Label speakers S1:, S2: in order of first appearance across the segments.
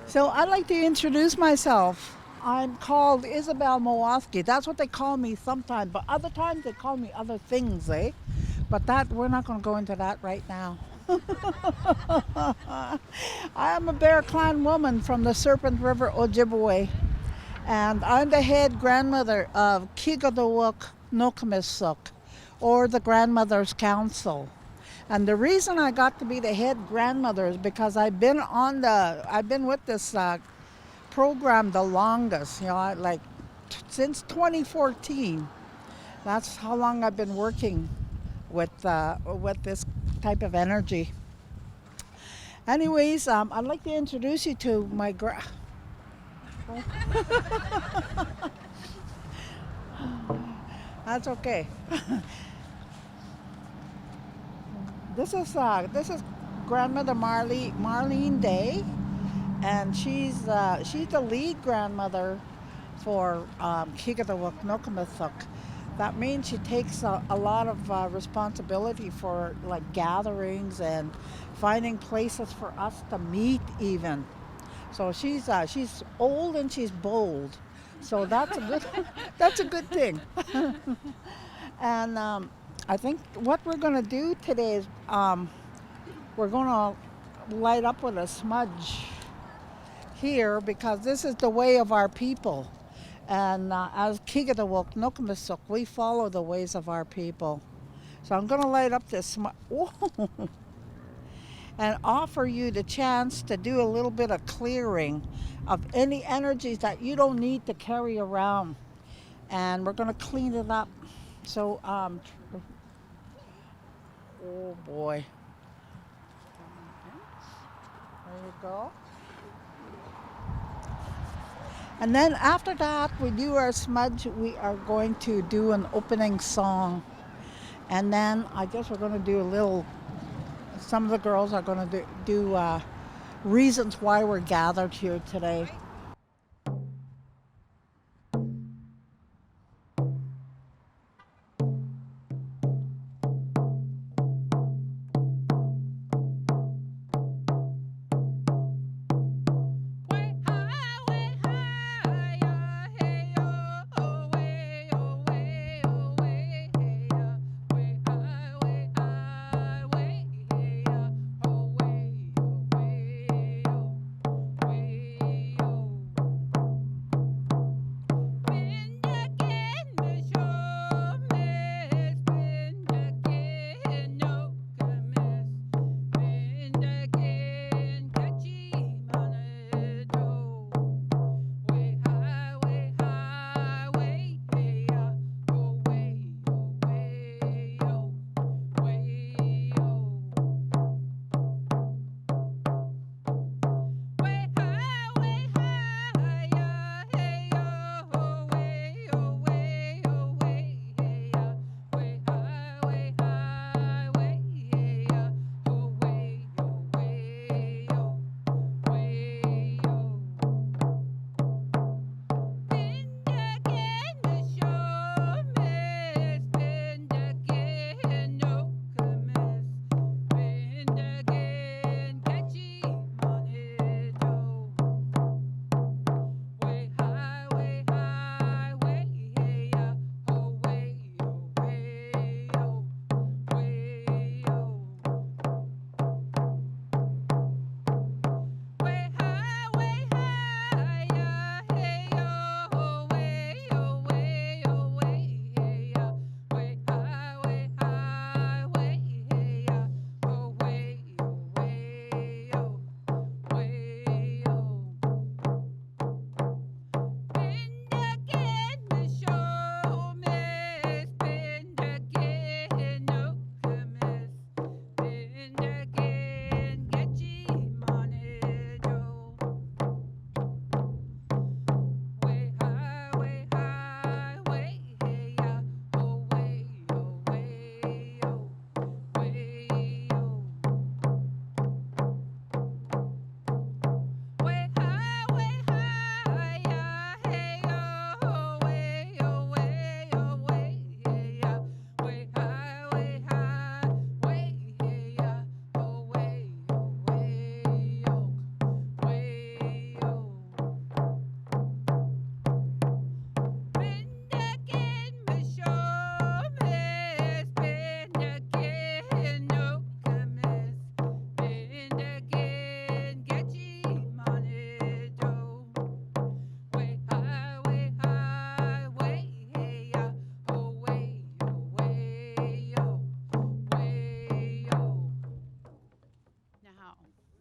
S1: So I'd like to introduce myself. I'm called Isabel Mowaski. That's what they call me sometimes, but other times they call me other things, eh? But that we're not going to go into that right now. I am a Bear Clan woman from the Serpent River, Ojibwe, and I'm the head grandmother of Do Waak Nookimisuk, or the Grandmothers Council. And the reason I got to be the head grandmother is because I've been with this program the longest. Since 2014. That's how long I've been working with this type of energy. Anyways, I'd like to introduce you to my That's okay. This is grandmother Marlene Day, and she's the lead grandmother for Kigadawook Nookimisuk. That means she takes a lot of responsibility for like gatherings and finding places for us to meet even. So she's old and she's bold. So that's a good that's a good thing. And I think what we're going to do today is we're going to light up with a smudge here because this is the way of our people. And as Kigadawook Nookimisuk, we follow the ways of our people. So I'm going to light up this smudge and offer you the chance to do a little bit of clearing of any energies that you don't need to carry around. And we're going to clean it up. So, oh boy. There you go. And then after that, we do our smudge. We are going to do an opening song. And then I guess we're going to do a little, some of the girls are going to do reasons why we're gathered here today.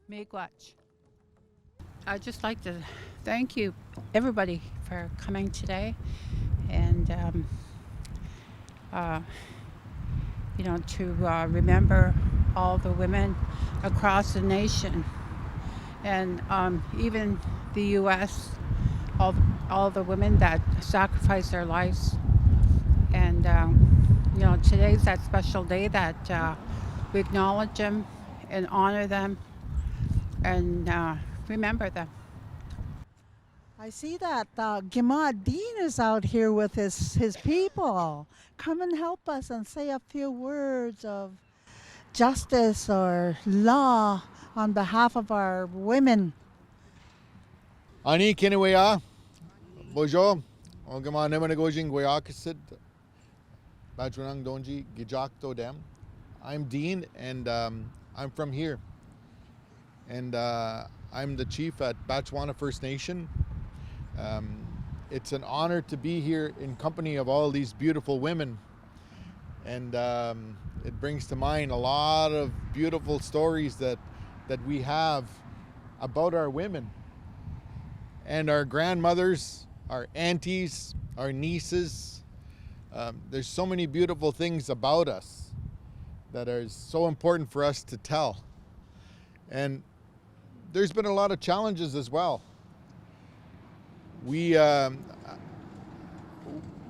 S2: Miigwech. I'd just like to thank you, everybody, for coming today, and uh, to remember all the women across the nation, and even the U.S. All the women that sacrificed their lives, and today's that special day that we acknowledge them and honor them and remember them.
S1: I see that Gimad Dean is out here with his people. Come and help us and say a few words of justice or law on behalf of our women.
S3: Ani Kinewea, Bojo, Ogama Nemanagojing Guayakasid, Bajunang Donji, Gijakto Dam. I'm Dean and I'm from here. And I'm the chief at Batchwana First Nation. It's an honor to be here in company of all these beautiful women. And it brings to mind a lot of beautiful stories that we have about our women and our grandmothers, our aunties, our nieces. There's so many beautiful things about us that are so important for us to tell. And there's been a lot of challenges as well. We have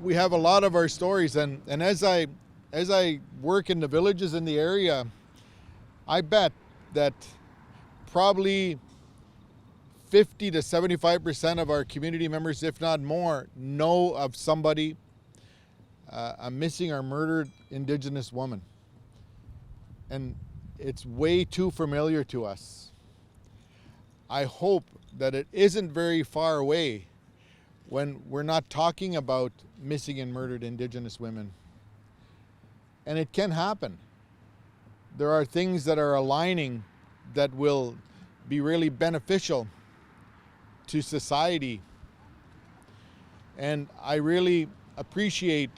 S3: a lot of our stories, and as I work in the villages in the area, I bet that probably 50 to 75% of our community members, if not more, know of somebody, a missing or murdered Indigenous woman. And it's way too familiar to us. I hope that it isn't very far away when we're not talking about missing and murdered Indigenous women. And it can happen. There are things that are aligning that will be really beneficial to society. And I really appreciate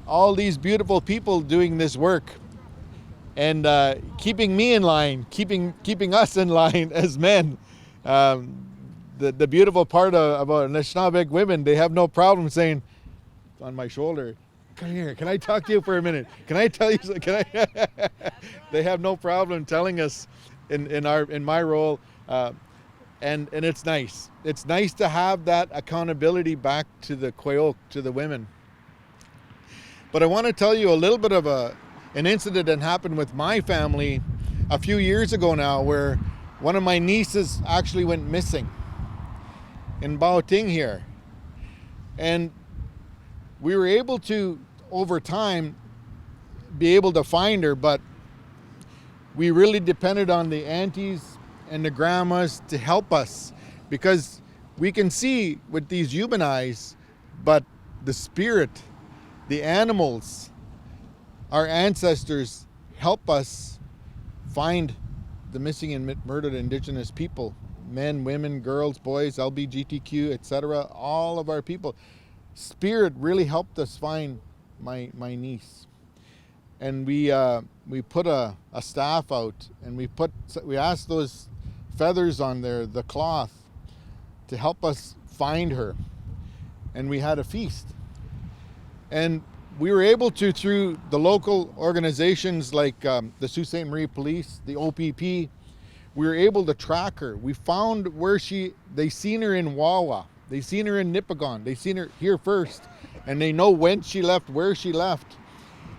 S3: all these beautiful people doing this work and keeping me in line, keeping us in line as men. The beautiful part about Anishinaabe women, they have no problem saying on my shoulder, "Come here, can I talk to you for a minute? Can I tell you something? Can I?" They have no problem telling us in my role, and it's nice. It's nice to have that accountability back to the Quayoke, to the women. But I want to tell you a little bit of an incident that happened with my family a few years ago now, where one of my nieces actually went missing in Baoting here. And we were able to, over time, be able to find her, but we really depended on the aunties and the grandmas to help us, because we can see with these human eyes, but the spirit, the animals, our ancestors help us find the missing and murdered Indigenous people, men, women, girls, boys, LGBTQ, etc. All of our people. Spirit really helped us find my niece. And we put a staff out, and we asked those feathers on there, the cloth, to help us find her. And we had a feast. And we were able to, through the local organizations like the Sault Ste. Marie Police, the OPP, we were able to track her. We found where they seen her in Wawa. They seen her in Nipigon. They seen her here first. And they know when she left, where she left.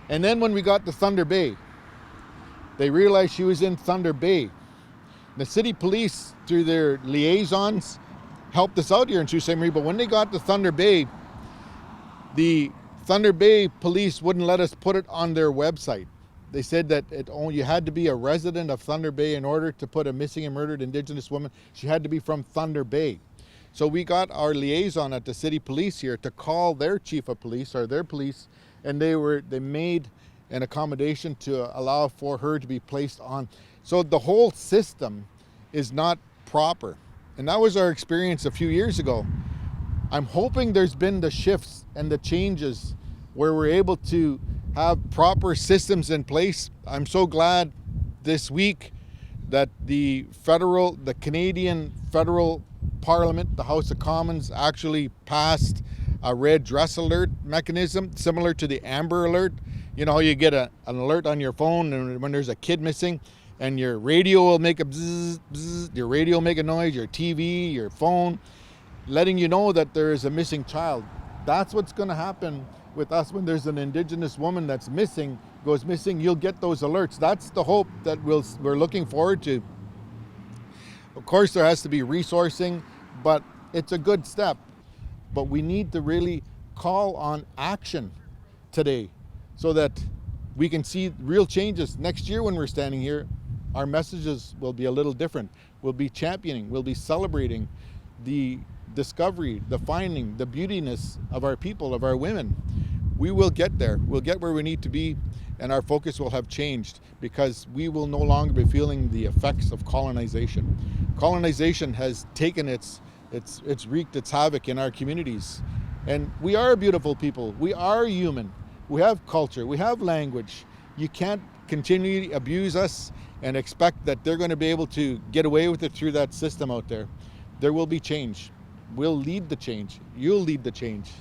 S3: And then when we got to Thunder Bay, they realized she was in Thunder Bay. The city police, through their liaisons, helped us out here in Sault Ste. Marie. But when they got to Thunder Bay, the Thunder Bay police wouldn't let us put it on their website. They said that you had to be a resident of Thunder Bay in order to put a missing and murdered Indigenous woman. She had to be from Thunder Bay. So we got our liaison at the city police here to call their chief of police or their police, and they made an accommodation to allow for her to be placed on. So the whole system is not proper. And that was our experience a few years ago. I'm hoping there's been the shifts and the changes where we're able to have proper systems in place. I'm so glad this week that the Canadian federal Parliament, the House of Commons, actually passed a red dress alert mechanism similar to the Amber Alert. You know how you get an alert on your phone and when there's a kid missing, and your radio will make a bzzz, bzzz, your radio will make a noise, your TV, your phone, letting you know that there is a missing child. That's what's going to happen with us when there's an Indigenous woman that's missing, goes missing. You'll get those alerts. That's the hope that we're looking forward to. Of course, there has to be resourcing, but it's a good step. But we need to really call on action today so that we can see real changes. Next year when we're standing here, our messages will be a little different. We'll be championing, we'll be celebrating the discovery, the finding, the beautiness of our people, of our women. We will get there. We'll get where we need to be, and our focus will have changed because we will no longer be feeling the effects of colonization. Colonization has taken it's wreaked its havoc in our communities. And we are beautiful people. We are human. We have culture. We have language. You can't continually abuse us and expect that they're going to be able to get away with it through that system out there. There will be change. We'll lead the change. You'll lead the change.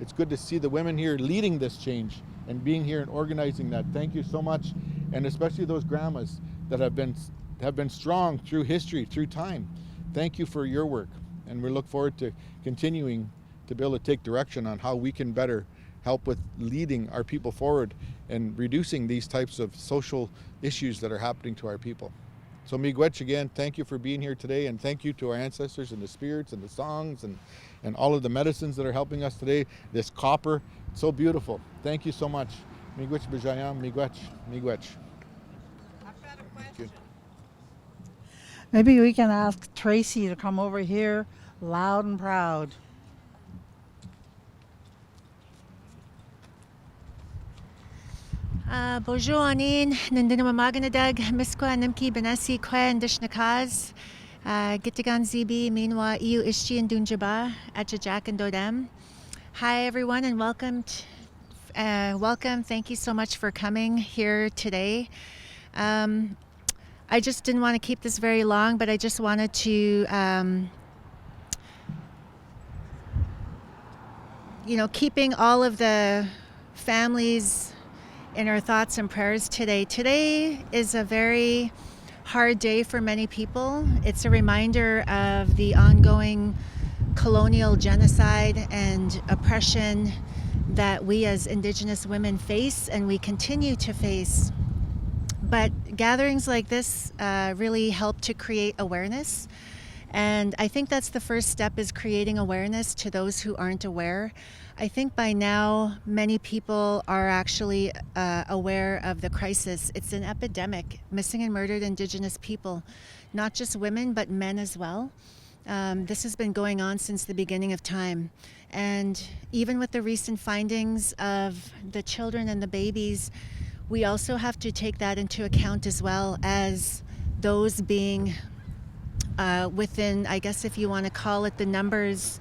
S3: It's good to see the women here leading this change and being here and organizing that. Thank you so much. And especially those grandmas that have been strong through history, through time. Thank you for your work. And we look forward to continuing to be able to take direction on how we can better help with leading our people forward and reducing these types of social issues that are happening to our people. So miigwech again, thank you for being here today, and thank you to our ancestors and the spirits and the songs and all of the medicines that are helping us today. This copper, so beautiful. Thank you so much. Miigwech b'jayam, miigwech, miigwech.
S2: I've got a question.
S1: Maybe we can ask Tracy to come over here loud and proud.
S4: Bonjour anin, nandina mamaganadag, miskwa nimki benasi kwen dishnakaz, gitigan zibi minwa iu ishchi and dunjaba, ajajak and dodem. Hi everyone and welcome. Welcome. Thank you so much for coming here today. I just didn't want to keep this very long, but I just wanted to, keeping all of the families in our thoughts and prayers today. Today is a very hard day for many people. It's a reminder of the ongoing colonial genocide and oppression that we as Indigenous women face and we continue to face. But gatherings like this really help to create awareness. And I think that's the first step, is creating awareness to those who aren't aware. I think by now many people are actually aware of the crisis. It's an epidemic, missing and murdered Indigenous people, not just women, but men as well. This has been going on since the beginning of time. And even with the recent findings of the children and the babies, we also have to take that into account as well as those being within, I guess if you want to call it the numbers,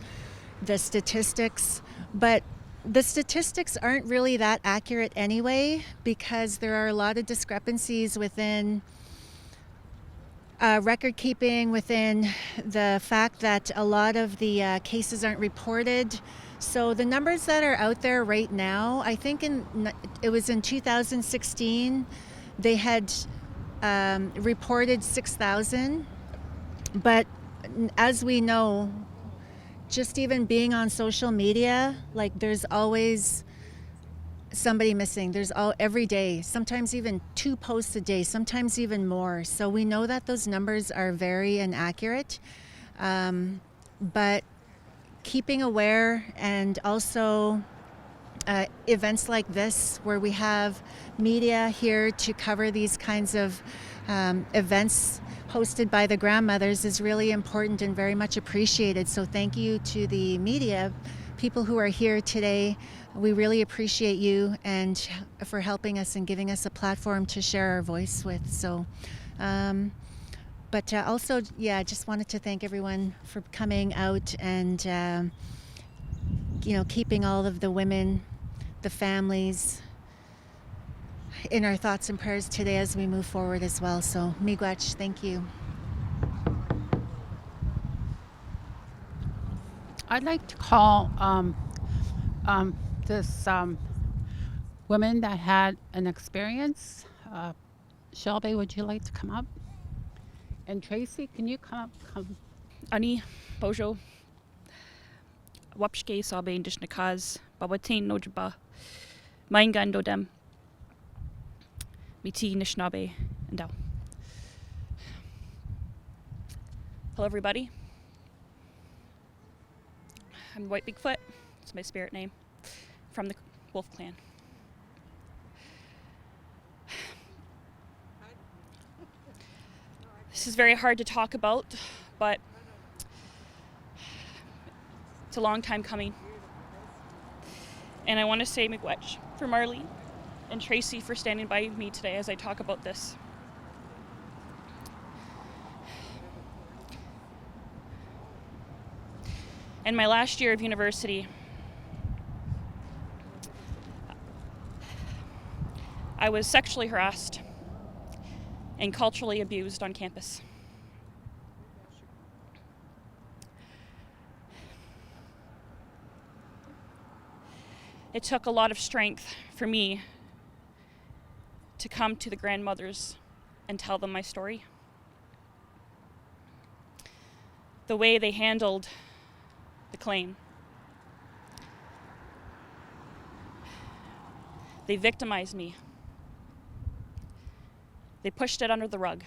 S4: the statistics. But the statistics aren't really that accurate anyway, because there are a lot of discrepancies within record keeping, within the fact that a lot of the cases aren't reported. So the numbers that are out there right now, I think it was in 2016, they had reported 6,000. But as we know, just even being on social media, like there's always somebody missing. There's every day, sometimes even 2 posts a day, sometimes even more. So we know that those numbers are very inaccurate. But keeping aware, and also events like this where we have media here to cover these kinds of events hosted by the grandmothers is really important and very much appreciated. So thank you to the media, people who are here today. We really appreciate you and for helping us and giving us a platform to share our voice with. So, but also, I just wanted to thank everyone for coming out and, keeping all of the women, the families, in our thoughts and prayers today as we move forward as well. So, miigwech, thank you.
S2: I'd like to call this woman that had an experience. Shelby, would you like to come up? And Tracy, can you come up?
S5: Ani, Bojo, Wapshke Sabe Indishnikaz, Babatin Nojaba, Maingando Dem, Miti Nishnabe, and Dow. Hello, everybody. I'm White Bigfoot. It's my spirit name. From the Wolf Clan. This is very hard to talk about, but it's a long time coming. And I want to say miigwech for Marley and Tracy for standing by me today as I talk about this. In my last year of university, I was sexually harassed and culturally abused on campus. It took a lot of strength for me to come to the grandmothers and tell them my story. The way they handled the claim. They victimized me. They pushed it under the rug.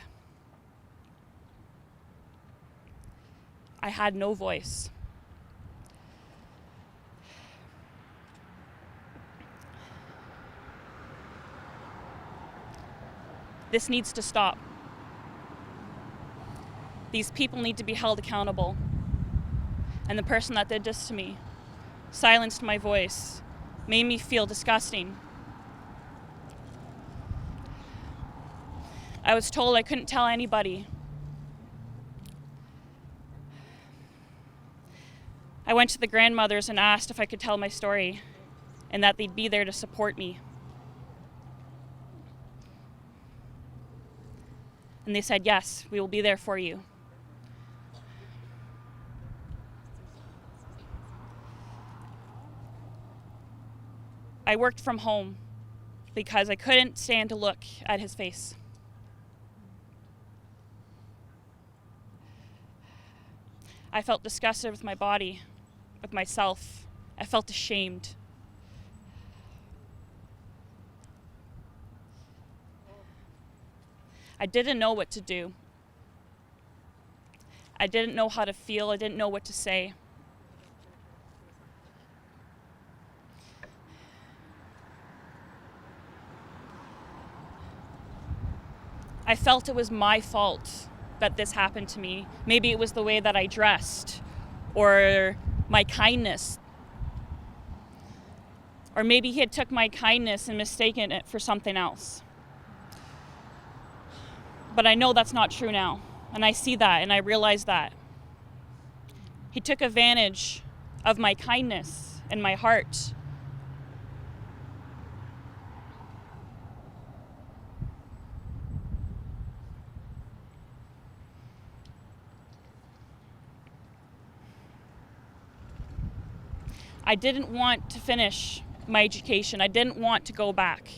S5: I had no voice. This needs to stop. These people need to be held accountable. And the person that did this to me silenced my voice, made me feel disgusting. I was told I couldn't tell anybody. I went to the grandmothers and asked if I could tell my story and that they'd be there to support me. And they said, yes, we will be there for you. I worked from home because I couldn't stand to look at his face. I felt disgusted with my body, with myself. I felt ashamed. I didn't know what to do. I didn't know how to feel. I didn't know what to say. I felt it was my fault that this happened to me. Maybe it was the way that I dressed, or my kindness. Or maybe he had took my kindness and mistaken it for something else. But I know that's not true now. And I see that and I realize that. He took advantage of my kindness and my heart. I didn't want to finish my education. I didn't want to go back.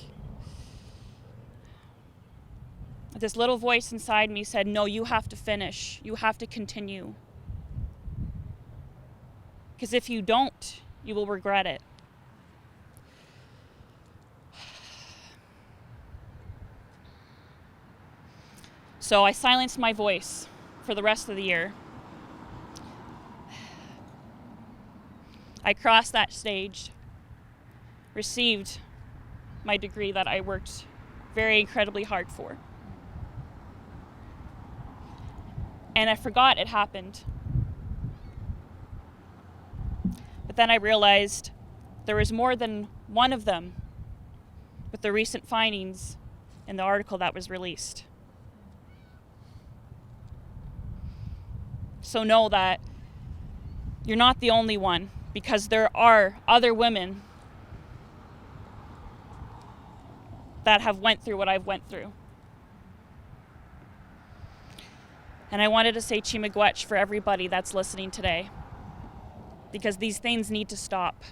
S5: This little voice inside me said, no, you have to finish. You have to continue. Because if you don't, you will regret it. So I silenced my voice for the rest of the year. I crossed that stage, received my degree that I worked very incredibly hard for. And I forgot it happened. But then I realized there was more than one of them with the recent findings in the article that was released. So know that you're not the only one, because there are other women that have went through what I've went through. And I wanted to say Chimagwech for everybody that's listening today, because these things need to stop.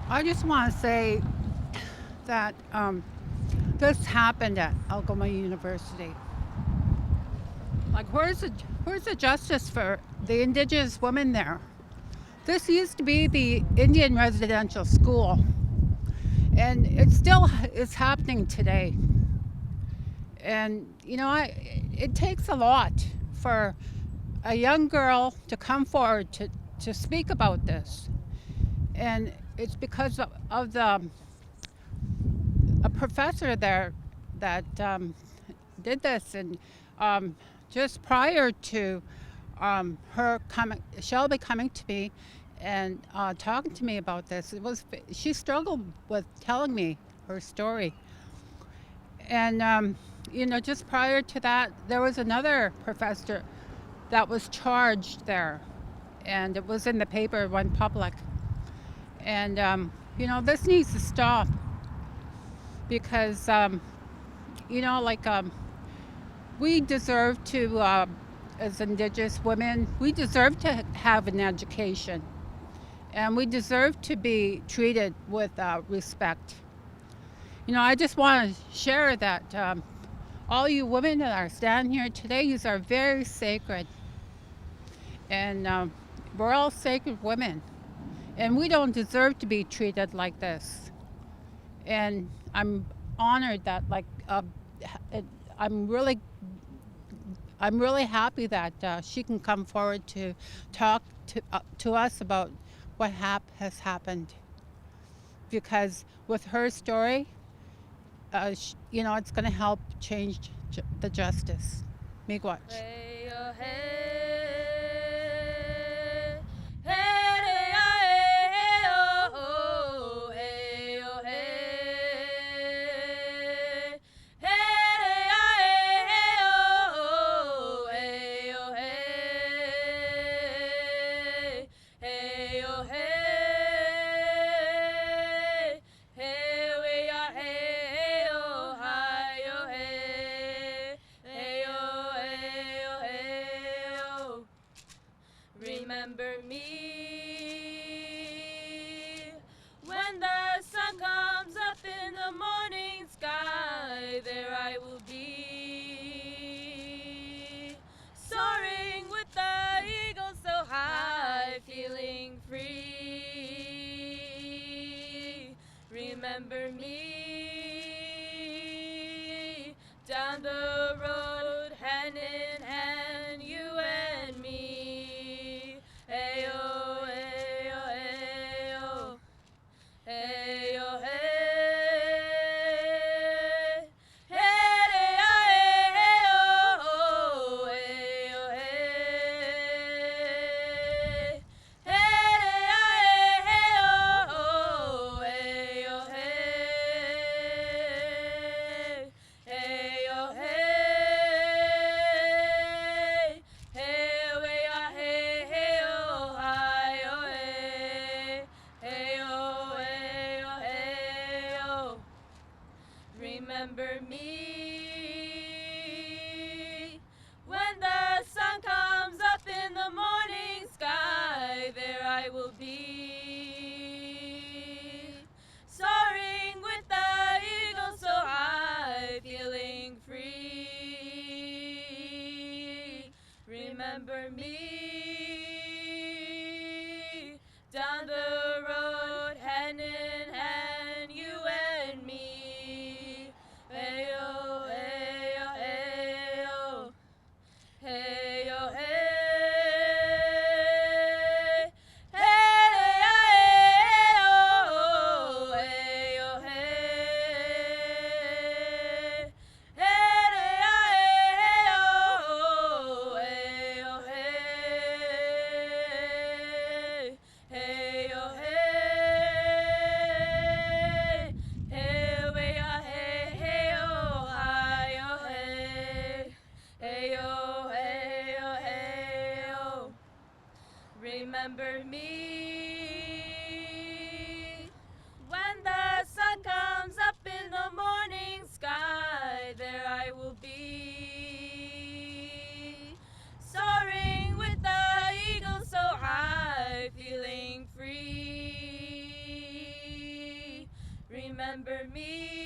S2: I just want to say that this happened at Algoma University. Like, where's the justice for the Indigenous women there? This used to be the Indian residential school, and it still is happening today. And you know, it takes a lot for a young girl to come forward to speak about this, and it's because of a professor there that did this, and just prior to Shelby coming to me and talking to me about this, she struggled with telling me her story. And you know, just prior to that, there was another professor that was charged there, and it was in the paper, went public. And you know, this needs to stop, because you know, like, we deserve to, as Indigenous women, we deserve to have an education, and we deserve to be treated with respect. You know, I just want to share that all you women that are standing here today, you are very sacred, and we're all sacred women, and we don't deserve to be treated like this. And I'm honored that, like, I'm really happy that she can come forward to talk to us about what has happened, because with her story, you know, it's going to help change the justice. Miigwech.
S6: Hey, oh, hey. Remember me when the sun comes up in the morning sky. There I will be, soaring with the eagle so high, feeling free. Remember me down the road, hand in hand, you and me. Ayo, ayo, ayo, ayo, hey, hey, ayo, ayo, hey, hey, ayo, ayo, hey, ayo, hey. Remember me when the sun comes up in the morning sky. There I will be, soaring with the eagle so high, feeling free. Remember me down the road, hand in hand, you and me. Ayo, ayo, ayo, ayo, ayo. remember me.